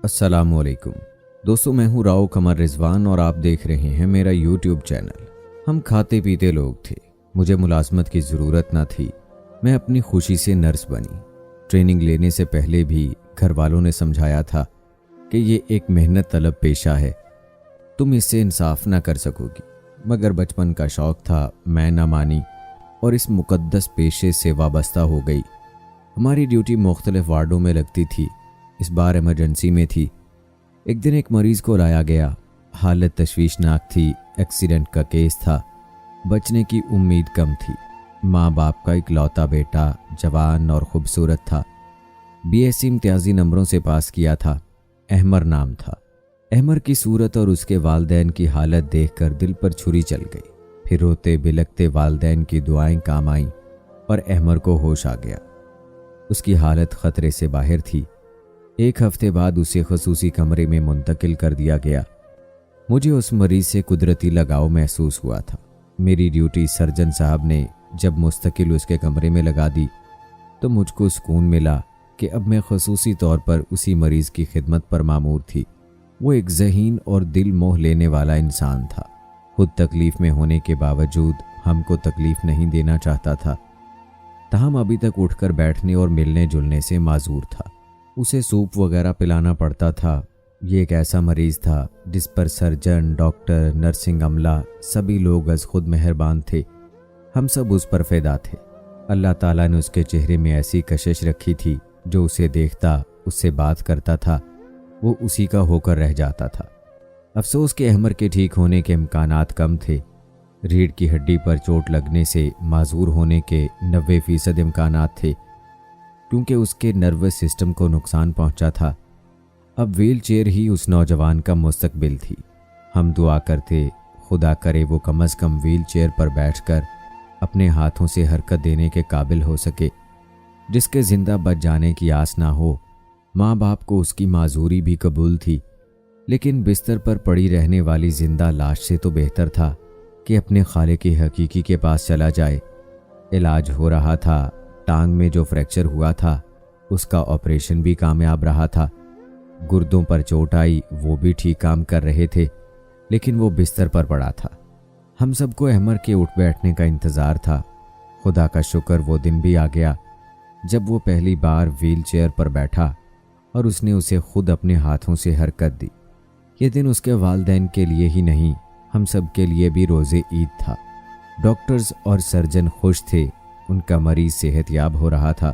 अस्सलाम वालेकुम दोस्तों, मैं हूँ राव कमर रिजवान और आप देख रहे हैं मेरा यूट्यूब चैनल। हम खाते पीते लोग थे, मुझे मुलाजमत की ज़रूरत न थी। मैं अपनी खुशी से नर्स बनी। ट्रेनिंग लेने से पहले भी घर वालों ने समझाया था कि ये एक मेहनत तलब पेशा है, तुम इससे इंसाफ ना कर सकोगी, मगर बचपन का शौक़ था, मैं ना मानी और इस मुकद्दस पेशे से वाबस्ता हो गई। हमारी ड्यूटी मुख्तलिफ वार्डों में लगती थी। इस बार इमरजेंसी में थी। एक दिन एक मरीज़ को लाया गया। हालत तशवीशनाक थी, एक्सीडेंट का केस था, बचने की उम्मीद कम थी। माँ बाप का इकलौता बेटा जवान और ख़ूबसूरत था। बीएससी इम्तियाजी नंबरों से पास किया था। अहमर नाम था। अहमर की सूरत और उसके वालदैन की हालत देखकर दिल पर छुरी चल गई। फिर रोते बिलखते वालदैन की दुआएं काम आईं और अहमर को होश आ गया। उसकी हालत ख़तरे से बाहर थी। एक हफ्ते बाद उसे खसूसी कमरे में मुंतकिल कर दिया गया। मुझे उस मरीज़ से कुदरती लगाव महसूस हुआ था। मेरी ड्यूटी सर्जन साहब ने जब मुस्तकिल उसके कमरे में लगा दी तो मुझको सुकून मिला कि अब मैं खसूसी तौर पर उसी मरीज़ की खिदमत पर मामूर थी। वो एक ज़हीन और दिल मोह लेने वाला इंसान था। खुद तकलीफ़ में होने के बावजूद हमको तकलीफ़ नहीं देना चाहता था। ताहम अभी तक उठकर बैठने और मिलने जुलने से माजूर था। उसे सूप वगैरह पिलाना पड़ता था। ये एक ऐसा मरीज़ था जिस पर सर्जन, डॉक्टर, नर्सिंग अमला सभी लोग अज खुद मेहरबान थे। हम सब उस पर फ़िदा थे। अल्लाह ताला ने उसके चेहरे में ऐसी कशिश रखी थी, जो उसे देखता, उससे बात करता था, वो उसी का होकर रह जाता था। अफसोस के अहमर के ठीक होने के इम्कानात कम थे। रीढ़ की हड्डी पर चोट लगने से माजूर होने के 90% इम्कानात थे, क्योंकि उसके नर्वस सिस्टम को नुकसान पहुंचा था। अब व्हील चेयर ही उस नौजवान का मुस्तकबिल थी। हम दुआ करते, खुदा करे वो कम अज़ कम व्हील चेयर पर बैठकर अपने हाथों से हरकत देने के काबिल हो सके। जिसके ज़िंदा बच जाने की आस ना हो। माँ बाप को उसकी माजूरी भी कबूल थी, लेकिन बिस्तर पर पड़ी रहने वाली जिंदा लाश से तो बेहतर था कि अपने खालिक हकीकी के पास चला जाए। इलाज हो रहा था। टांग में जो फ्रैक्चर हुआ था उसका ऑपरेशन भी कामयाब रहा था। गुर्दों पर चोट आई, वो भी ठीक काम कर रहे थे, लेकिन वो बिस्तर पर पड़ा था। हम सबको अहमर के उठ बैठने का इंतज़ार था। खुदा का शुक्र वो दिन भी आ गया जब वो पहली बार व्हील चेयर पर बैठा और उसने उसे खुद अपने हाथों से हरकत दी। ये दिन उसके वालदैन के लिए ही नहीं, हम सब के लिए भी रोज़े ईद था। डॉक्टर्स और सर्जन खुश थे, उनका मरीज़ सेहतयाब हो रहा था।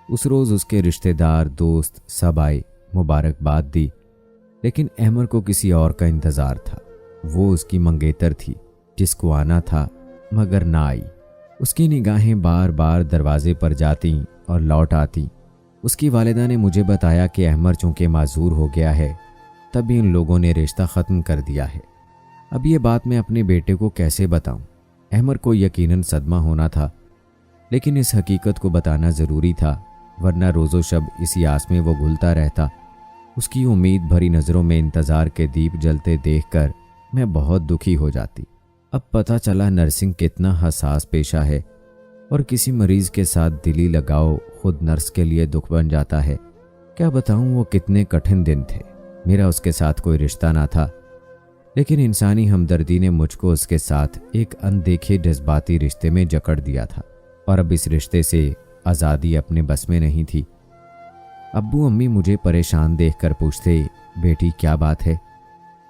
उस रोज़ उसके रिश्तेदार, दोस्त सब आए, मुबारकबाद दी, लेकिन अहमर को किसी और का इंतज़ार था। वो उसकी मंगेतर थी, जिसको आना था मगर ना आई। उसकी निगाहें बार बार दरवाजे पर जाती और लौट आती। उसकी वालिदा ने मुझे बताया कि अहमर चूँकि माजूर हो गया है, तभी उन लोगों ने रिश्ता ख़त्म कर दिया है। अब ये बात मैं अपने बेटे को कैसे बताऊं? अहमर को यकीनन सदमा होना था, लेकिन इस हकीकत को बताना ज़रूरी था, वरना रोज़ो शब इसी आस में वो घुलता रहता। उसकी उम्मीद भरी नज़रों में इंतज़ार के दीप जलते देखकर मैं बहुत दुखी हो जाती। अब पता चला नर्सिंग कितना हसास पेशा है और किसी मरीज़ के साथ दिली लगाव खुद नर्स के लिए दुख बन जाता है। क्या बताऊं वो कितने कठिन दिन थे। मेरा उसके साथ कोई रिश्ता ना था, लेकिन इंसानी हमदर्दी ने मुझको उसके साथ एक अनदेखे जज्बाती रिश्ते में जकड़ दिया था और अब इस रिश्ते से आज़ादी अपने बस में नहीं थी। अब्बू अम्मी मुझे परेशान देखकर पूछते, बेटी क्या बात है?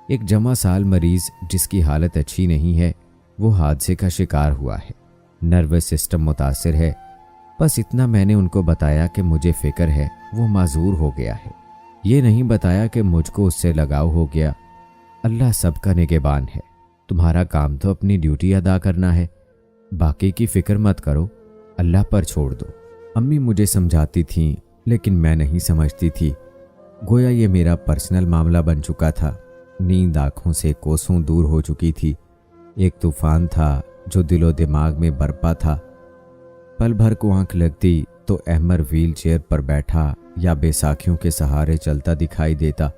एक जमा साल मरीज़ जिसकी हालत अच्छी नहीं है, वो हादसे का शिकार हुआ है, नर्वस सिस्टम मुतासिर है। बस इतना मैंने उनको बताया कि मुझे फ़िक्र है, वो माजूर हो गया है। ये नहीं बताया कि मुझको उससे लगाव हो गया। अल्लाह सबका निगहबान है, तुम्हारा काम तो अपनी ड्यूटी अदा करना है, बाकी की फ़िक्र मत करो, अल्लाह पर छोड़ दो। अम्मी मुझे समझाती थीं, लेकिन मैं नहीं समझती थी। गोया ये मेरा पर्सनल मामला बन चुका था। नींद आँखों से कोसों दूर हो चुकी थी। एक तूफ़ान था जो दिलो दिमाग में बरपा था। पल भर को आँख लगती तो अहमर व्हील चेयर पर बैठा या बैसाखियों के सहारे चलता दिखाई देता।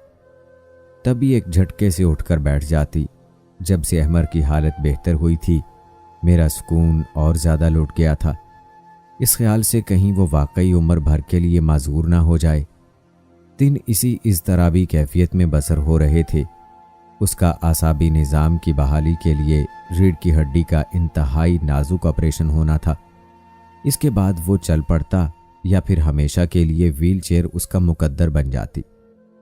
तभी एक झटके से उठकर बैठ जाती। जब से अहमर की हालत बेहतर हुई थी, मेरा सुकून और ज़्यादा लुट गया था। इस ख्याल से कहीं वो वाकई उम्र भर के लिए माजूर ना हो जाए। दिन इसी इज़्तिराबी कैफियत में बसर हो रहे थे। उसका आसाबी निज़ाम की बहाली के लिए रीढ़ की हड्डी का इंतहाई नाजुक ऑपरेशन होना था। इसके बाद वो चल पड़ता या फिर हमेशा के लिए व्हील चेयर उसका मुकद्दर बन जाती।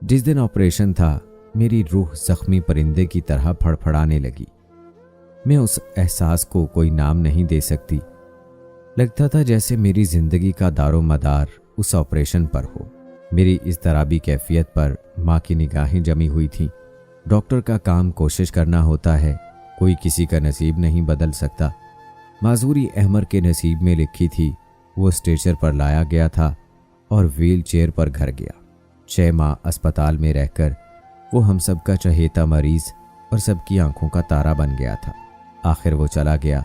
जिस दिन ऑपरेशन था, मेरी रूह जख्मी परिंदे की तरह फड़फड़ाने लगी। मैं उस एहसास को कोई नाम नहीं दे सकती। लगता था जैसे मेरी जिंदगी का दारो मदार उस ऑपरेशन पर हो। मेरी इज़्तिराबी कैफियत पर माँ की निगाहें जमी हुई थीं। डॉक्टर का काम कोशिश करना होता है, कोई किसी का नसीब नहीं बदल सकता। माजूरी अहमर के नसीब में लिखी थी। वो स्ट्रेचर पर लाया गया था और व्हील चेयर पर घर गया। 6 माह अस्पताल में रहकर वो हम सबका चहेता मरीज और सबकी आंखों का तारा बन गया था। आखिर वो चला गया।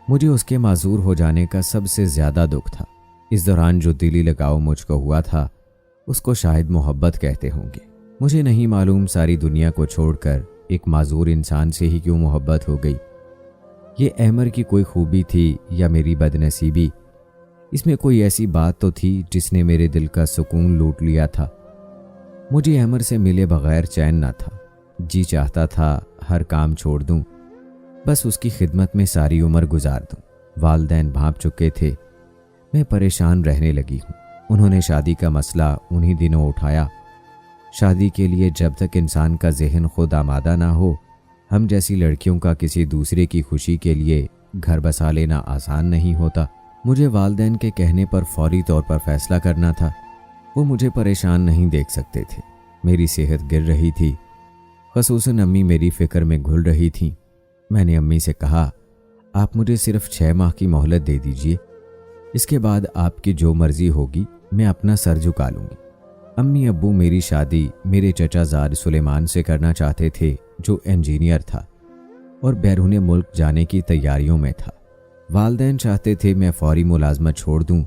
मुझे उसके माजूर हो जाने का सबसे ज़्यादा दुख था। इस दौरान जो दिली लगाव मुझको हुआ था, उसको शायद मोहब्बत कहते होंगे। मुझे नहीं मालूम सारी दुनिया को छोड़कर एक माजूर इंसान से ही क्यों मोहब्बत हो गई। ये अहमर की कोई खूबी थी या मेरी बदनसीबी? इसमें कोई ऐसी बात तो थी जिसने मेरे दिल का सुकून लूट लिया था। मुझे अहमर से मिले बगैर चैन न था। जी चाहता था हर काम छोड़ दूं, बस उसकी खिदमत में सारी उम्र गुजार दूं। वालिदैन भांप चुके थे। मैं परेशान रहने लगी हूँ। उन्होंने शादी का मसला उन्हीं दिनों उठाया। शादी के लिए जब तक इंसान का जहन खुद आमादा ना हो, हम जैसी लड़कियों का किसी दूसरे की खुशी के लिए घर बसा लेना आसान नहीं होता। मुझे वालिदैन के कहने पर फौरी तौर पर फैसला करना था। वो मुझे परेशान नहीं देख सकते थे। मेरी सेहत गिर रही थी, ख़ुसूसन अम्मी मेरी फ़िक्र में घुल रही थीं। मैंने अम्मी से कहा, आप मुझे सिर्फ 6 माह की मोहलत दे दीजिए, इसके बाद आपकी जो मर्जी होगी मैं अपना सर झुका लूँगी। अम्मी अब्बू मेरी शादी मेरे चचाजाद सुलेमान से करना चाहते थे, जो इंजीनियर था और बैरून मुल्क जाने की तैयारियों में था। वालिदैन चाहते थे मैं फौरी मुलाजमत छोड़ दूं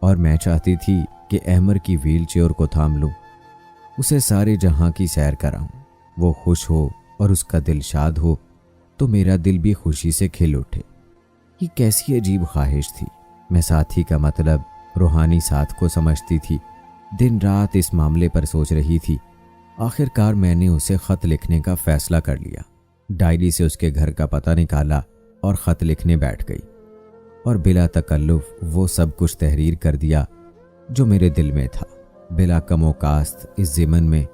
और मैं चाहती थी कि अहमर की व्हील चेयर को थाम लूं, उसे सारे जहां की सैर कराऊं। वो खुश हो और उसका दिल शाद हो तो मेरा दिल भी खुशी से खिल उठे। ये कैसी अजीब ख्वाहिश थी। मैं साथी का मतलब रूहानी साथ को समझती थी। दिन रात इस मामले पर सोच रही थी। आखिरकार मैंने उसे ख़त लिखने का फ़ैसला कर लिया। डायरी से उसके घर का पता निकाला और ख़त लिखने बैठ गई और बिला तकल्लुफ़ वो सब कुछ तहरीर कर दिया जो मेरे दिल में था। बिला कमो कास्त इस ज़िमन में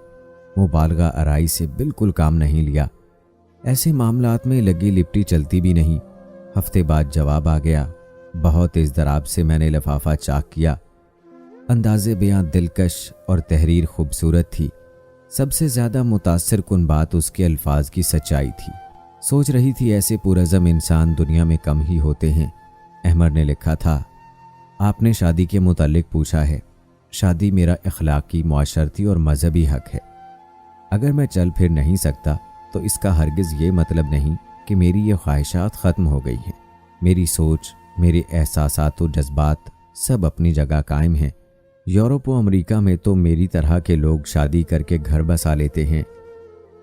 मुबालगा आराई से बिल्कुल काम नहीं लिया। ऐसे मामलात में लगी लिपटी चलती भी नहीं। हफ्ते बाद जवाब आ गया। बहुत इज़्दराब से मैंने लिफाफा चाक किया। अंदाज़े बयां दिलकश और तहरीर खूबसूरत थी। सबसे ज़्यादा मुतासिर कुन बात उसके अल्फाज की सच्चाई थी। सोच रही थी ऐसे पुरज़म इंसान दुनिया में कम ही होते हैं। अहमर ने लिखा था, आपने शादी के मुतालिक पूछा है। शादी मेरा इखलाकी, मुआशरती और मजहबी हक है। अगर मैं चल फिर नहीं सकता तो इसका हरगिज़ ये मतलब नहीं कि मेरी ये ख्वाहिशात ख़त्म हो गई हैं। मेरी सोच, मेरे एहसासात और जज्बात सब अपनी जगह कायम हैं। यूरोप और अमेरिका में तो मेरी तरह के लोग शादी करके घर बसा लेते हैं,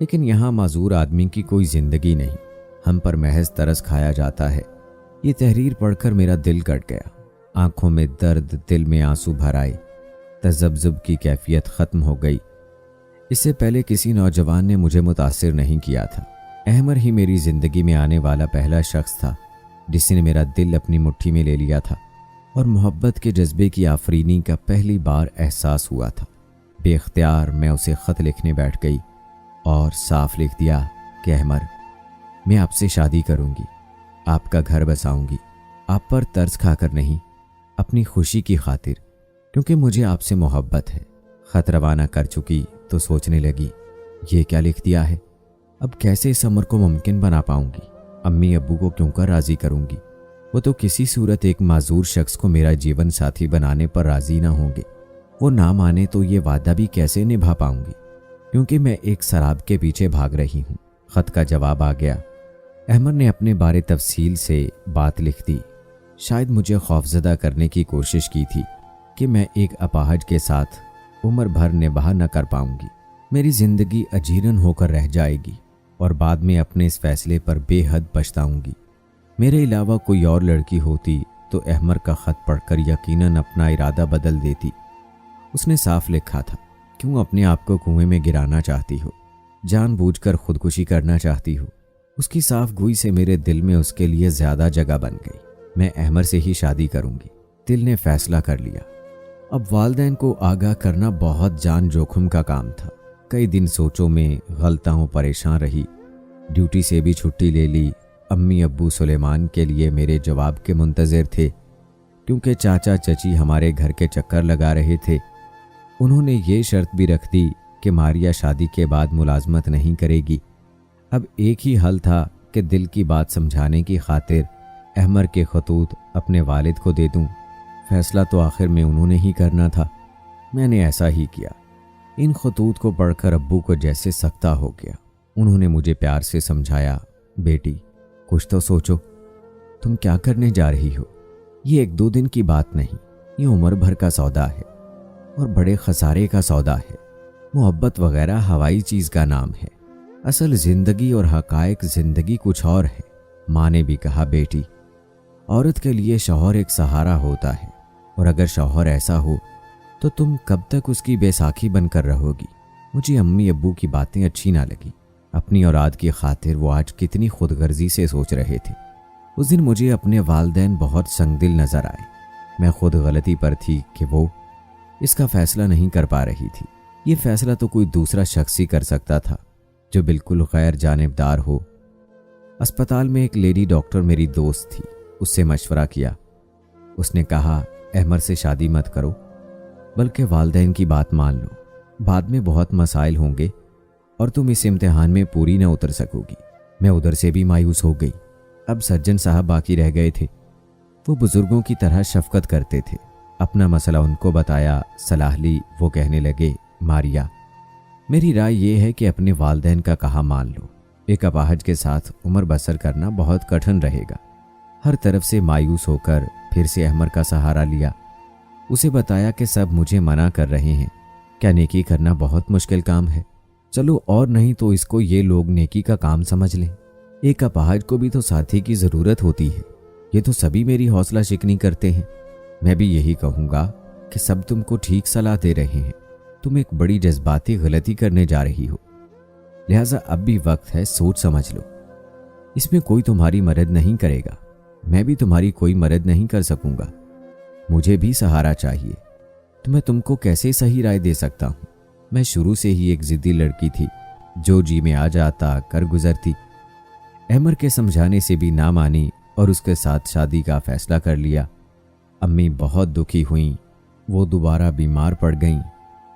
लेकिन यहाँ माजूर आदमी की कोई ज़िंदगी नहीं। हम पर महज तरस खाया जाता है। ये तहरीर पढ़कर मेरा दिल कट गया। आंखों में दर्द, दिल में आंसू भर आए। तज़ब्ज़ुब की कैफियत ख़त्म हो गई। इससे पहले किसी नौजवान ने मुझे मुतासिर नहीं किया था। अहमर ही मेरी ज़िंदगी में आने वाला पहला शख्स था जिसने मेरा दिल अपनी मुट्ठी में ले लिया था और मोहब्बत के जज्बे की आफरीनी का पहली बार एहसास हुआ था। बेख्तियार मैं उसे ख़त लिखने बैठ गई और साफ लिख दिया कि अहमर, मैं आपसे शादी करूँगी, आपका घर बसाऊँगी, आप पर तर्स खाकर नहीं, अपनी खुशी की खातिर, क्योंकि मुझे आपसे मोहब्बत है। ख़त रवाना कर चुकी तो सोचने लगी, ये क्या लिख दिया है। अब कैसे इस अमर को मुमकिन बना पाऊँगी। अम्मी अब्बू को क्यों कर राज़ी करूँगी। वो तो किसी सूरत एक माजूर शख्स को मेरा जीवन साथी बनाने पर राज़ी ना होंगे। वो ना माने तो ये वादा भी कैसे निभा पाऊँगी, क्योंकि मैं एक शराब के पीछे भाग रही हूँ। ख़त का जवाब आ गया। अहमर ने अपने बारे तफसील से बात लिख दी। शायद मुझे खौफजदा करने की कोशिश की थी कि मैं एक अपाहज के साथ उम्र भर निभा न कर पाऊंगी। मेरी ज़िंदगी अजीरन होकर रह जाएगी और बाद में अपने इस फैसले पर बेहद पछताऊंगी। मेरे अलावा कोई और लड़की होती तो अहमर का ख़त पढ़कर यकीनन अपना इरादा बदल देती। उसने साफ लिखा था क्यों अपने आप को कुएं में गिराना चाहती हो, जानबूझकर खुदकुशी करना चाहती हो। उसकी साफ गोई से मेरे दिल में उसके लिए ज्यादा जगह बन गई। मैं अहमर से ही शादी करूंगी, दिल ने फैसला कर लिया। अब वालिदैन को आगाह करना बहुत जान जोखिम का काम था। कई दिन सोचों में गलता हूँ परेशान रही, ड्यूटी से भी छुट्टी ले ली। अम्मी अब्बू सुलेमान के लिए मेरे जवाब के मुंतज़िर थे, क्योंकि चाचा चची हमारे घर के चक्कर लगा रहे थे। उन्होंने ये शर्त भी रख दी कि मारिया शादी के बाद मुलाजमत नहीं करेगी। अब एक ही हल था कि दिल की बात समझाने की खातिर अहमर के खतूत अपने वालिद को दे दूं। फैसला तो आखिर में उन्होंने ही करना था। मैंने ऐसा ही किया। इन खतूत को पढ़कर अब्बू को जैसे सख्ता हो गया। उन्होंने मुझे प्यार से समझाया, बेटी कुछ तो सोचो, तुम क्या करने जा रही हो। ये 1-2 दिन की बात नहीं, ये उम्र भर का सौदा है और बड़े खसारे का सौदा है। मोहब्बत वगैरह हवाई चीज का नाम है, असल जिंदगी और हकायक जिंदगी कुछ और है। माँ ने भी कहा, बेटी औरत के लिए शौहर एक सहारा होता है, और अगर शौहर ऐसा हो तो तुम कब तक उसकी बैसाखी बनकर रहोगी। मुझे अम्मी अब्बू की बातें अच्छी ना लगी। अपनी औलाद की खातिर वो आज कितनी खुदगर्जी से सोच रहे थे। उस दिन मुझे अपने वालिदैन बहुत संगदिल नजर आए। मैं खुद गलती पर थी कि वो इसका फैसला नहीं कर पा रही थी। ये फैसला तो कोई दूसरा शख्स ही कर सकता था जो बिल्कुल गैर जानिबदार हो। अस्पताल में एक लेडी डॉक्टर मेरी दोस्त थी, उससे मशवरा किया। उसने कहा, अहमर से शादी मत करो, बल्कि वालिदैन की बात मान लो। बाद में बहुत मसाइल होंगे और तुम इस इम्तिहान में पूरी न उतर सकोगी। मैं उधर से भी मायूस हो गई। अब सज्जन साहब बाकी रह गए थे। वो बुजुर्गों की तरह शफकत करते थे। अपना मसला उनको बताया, सलाह ली। वो कहने लगे, मारिया मेरी राय ये है कि अपने वालिदैन का कहा मान लो। एक अपाहज के साथ उम्र बसर करना बहुत कठिन रहेगा। हर तरफ से मायूस होकर फिर से अहमर का सहारा लिया। उसे बताया कि सब मुझे मना कर रहे हैं, क्या नेकी करना बहुत मुश्किल काम है। चलो और नहीं तो इसको ये लोग नेकी का काम समझ लें। एक अपाहज को भी तो साथी की ज़रूरत होती है। ये तो सभी मेरी हौसला शिकनी करते हैं। मैं भी यही कहूँगा कि सब तुमको ठीक सलाह दे रहे हैं। तुम एक बड़ी जज्बाती गलती करने जा रही हो, लिहाजा अब भी वक्त है, सोच समझ लो। इसमें कोई तुम्हारी मदद नहीं करेगा, मैं भी तुम्हारी कोई मदद नहीं कर सकूंगा। मुझे भी सहारा चाहिए, तो मैं तुमको कैसे सही राय दे सकता हूँ। मैं शुरू से ही एक जिद्दी लड़की थी, जो जी में आ जाता कर गुजरती। अहमर के समझाने से भी ना मानी और उसके साथ शादी का फैसला कर लिया। अम्मी बहुत दुखी हुईं। वो दोबारा बीमार पड़ गईं।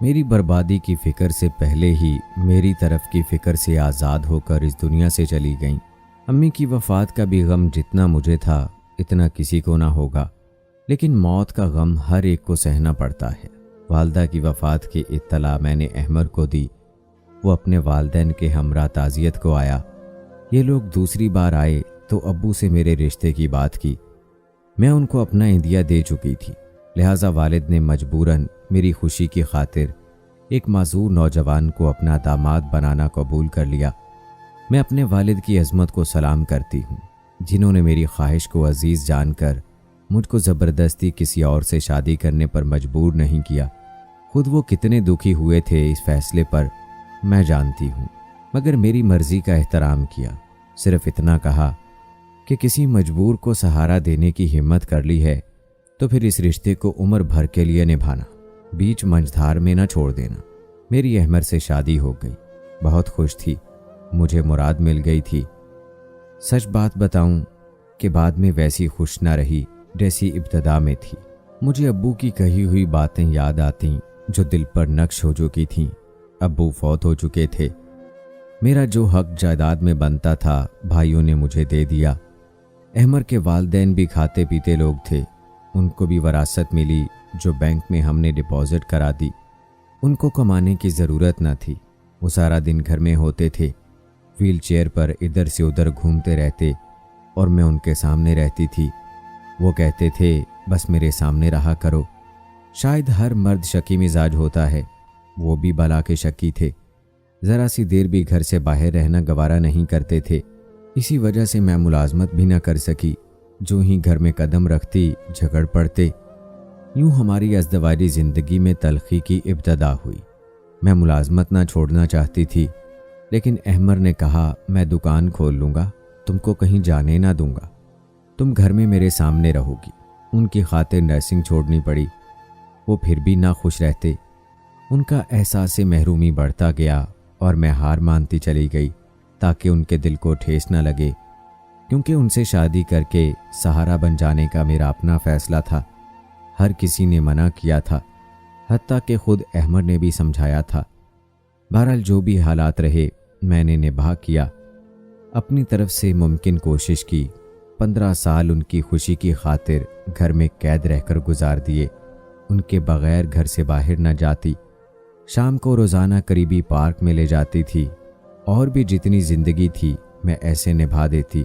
मेरी बर्बादी की फिक्र से पहले ही मेरी तरफ की फिक्र से आज़ाद होकर इस दुनिया से चली गईं। अम्मी की वफ़ात का भी गम जितना मुझे था इतना किसी को ना होगा, लेकिन मौत का गम हर एक को सहना पड़ता है। वालदा की वफ़ात की इत्तला मैंने अहमर को दी। वो अपने वालिदैन के हमरा ताज़ियत को आया। ये लोग दूसरी बार आए तो अब्बू से मेरे रिश्ते की बात की। मैं उनको अपना इंदिया दे चुकी थी, लिहाजा वालिद ने मजबूरन मेरी खुशी की खातिर एक माजूर नौजवान को अपना दामाद बनाना कबूल कर लिया। मैं अपने वालिद की अज़मत को सलाम करती हूँ, जिन्होंने मेरी ख्वाहिश को अजीज़ जानकर मुझको ज़बरदस्ती किसी और से शादी करने पर मजबूर नहीं किया। खुद वो कितने दुखी हुए थे इस फैसले पर मैं जानती हूँ, मगर मेरी मर्ज़ी का एहतराम किया। सिर्फ इतना कहा कि किसी मजबूर को सहारा देने की हिम्मत कर ली है तो फिर इस रिश्ते को उम्र भर के लिए निभाना, बीच मंझधार में न छोड़ देना। मेरी अहमर से शादी हो गई। बहुत खुश थी, मुझे मुराद मिल गई थी। सच बात बताऊं कि बाद में वैसी खुश ना रही जैसी इब्तदा में थी। मुझे अब्बू की कही हुई बातें याद आती जो दिल पर नक्श हो चुकी थीं। अब्बू फौत हो चुके थे। मेरा जो हक जायदाद में बनता था भाइयों ने मुझे दे दिया। अहमर के वालिदैन भी खाते पीते लोग थे, उनको भी वरासत मिली जो बैंक में हमने डिपॉजिट करा दी। उनको कमाने की ज़रूरत न थी, वो सारा दिन घर में होते थे, व्हील चेयर पर इधर से उधर घूमते रहते और मैं उनके सामने रहती थी। वो कहते थे, बस मेरे सामने रहा करो। शायद हर मर्द शकी मिजाज होता है, वो भी भला के शकी थे। ज़रा सी देर भी घर से बाहर रहना गवारा नहीं करते थे। इसी वजह से मैं मुलाजमत भी न कर सकी। जो ही घर में कदम रखती झगड़ पड़ते। यूं हमारी अज़दवाजी ज़िंदगी में तलखी की इब्तदा हुई। मैं मुलाजमत ना छोड़ना चाहती थी, लेकिन अहमर ने कहा मैं दुकान खोल लूँगा, तुमको कहीं जाने ना दूंगा, तुम घर में मेरे सामने रहोगी। उनकी खातिर नर्सिंग छोड़नी पड़ी। वो फिर भी ना खुश रहते। उनका एहसास महरूमी बढ़ता गया और मैं हार मानती चली गई ताकि उनके दिल को ठेस न लगे, क्योंकि उनसे शादी करके सहारा बन जाने का मेरा अपना फैसला था। हर किसी ने मना किया था, हत्ता कि खुद अहमद ने भी समझाया था। बहरहाल जो भी हालात रहे, मैंने निभा किया, अपनी तरफ से मुमकिन कोशिश की। 15 साल उनकी खुशी की खातिर घर में कैद रहकर गुजार दिए। उनके बगैर घर से बाहर न जाती। शाम को रोज़ाना करीबी पार्क में ले जाती थी। और भी जितनी ज़िंदगी थी मैं ऐसे निभा देती।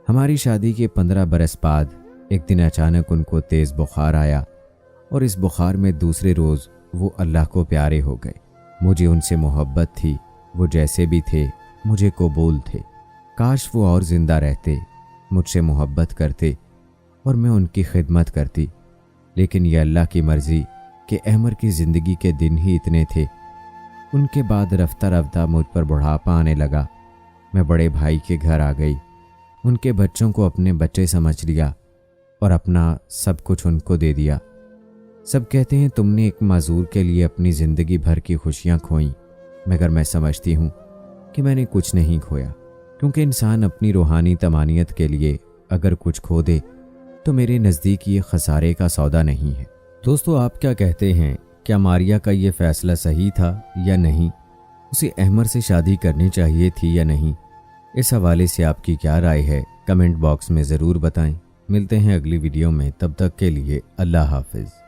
हमारी शादी के 15 बरस बाद एक दिन अचानक उनको तेज़ बुखार आया और इस बुखार में दूसरे रोज़ वो अल्लाह को प्यारे हो गए। मुझे उनसे मोहब्बत थी, वो जैसे भी थे मुझे कबूल थे। काश वो और ज़िंदा रहते, मुझसे मोहब्बत करते और मैं उनकी खिदमत करती। लेकिन यह अल्लाह की मर्ज़ी कि अहमर की ज़िंदगी के दिन ही इतने थे। उनके बाद रफ्ता रफ्ता मुझ पर बुढ़ापा आने लगा। मैं बड़े भाई के घर आ गई। उनके बच्चों को अपने बच्चे समझ लिया और अपना सब कुछ उनको दे दिया। सब कहते हैं तुमने एक माजूर के लिए अपनी ज़िंदगी भर की खुशियाँ खोईं, मगर मैं समझती हूँ कि मैंने कुछ नहीं खोया, क्योंकि इंसान अपनी रूहानी तमानियत के लिए अगर कुछ खो दे तो मेरे नज़दीक ये खसारे का सौदा नहीं है। दोस्तों, आप क्या कहते हैं? क्या मारिया का ये फ़ैसला सही था या नहीं? उसे अहमर से शादी करनी चाहिए थी या नहीं? इस हवाले से आपकी क्या राय है? कमेंट बॉक्स में ज़रूर बताएं। मिलते हैं अगली वीडियो में, तब तक के लिए अल्लाह हाफिज़।